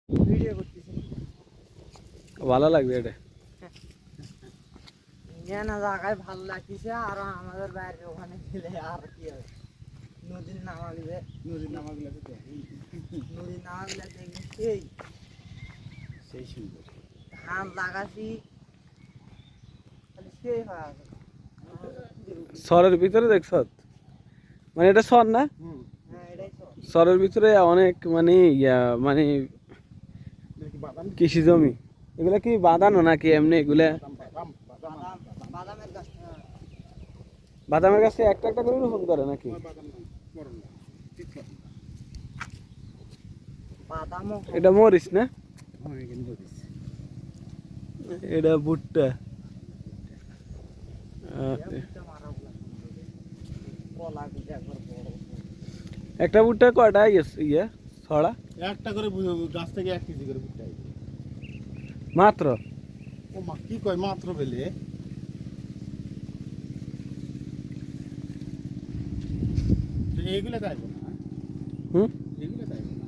Video করতেছি। ভালো লাগবে এটা। না জায়গায় ভালো লাগতেছে আর আমাদের বাইরে ওখানে গেলে আর কি হবে, নদীর নামাগুলো দেখি সেই সুন্দর। ধান লাগাছি খালি সেই হয় আছে। শহরের ভিতরে দেখছ, মানে এটা শহর না, হ্যাঁ এটাই তো শহরের ভিতরে অনেক মানে মানে কৃষি জমি, এগুলা কি বাঁধানো নাকি এমনি এগুলা? বাদামের গাছ। হ্যাঁ বাদামের গাছে একটা একটা করে রোপণ করে নাকি? বাদামও এটা মরিচ না, এখানে বলিস এটা ভুট্টা। কলা গুলো একবার বড় একটা ভুট্টা কয়টা ছড়া? একটা করে গাছ থেকে 1 কেজি করে ভুট্টা হয়। মাত্র? ও মা কি কয় মাত্র বেলে? এইগুলা চাইবো না, হুম, এইগুলা চাইবো না।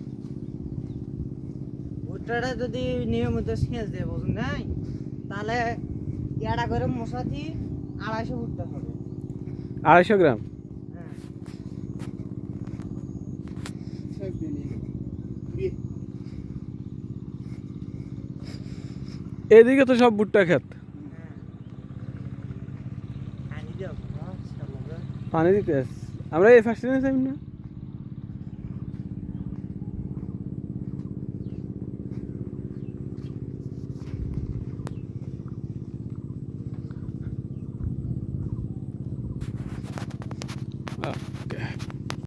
ভুট্টাটা যদি নিয়মিত সেচ দেয় বুঝুন নাই, তাহলে এটা করে মশাতি 250 ভুট্টা হবে। 250 গ্রাম? হ্যাঁ এদিকে তো সব ভুট্টা ক্ষেত, পানি দেওয়া পানি দিতে আসছি আমরা। এই ফার্স্ট না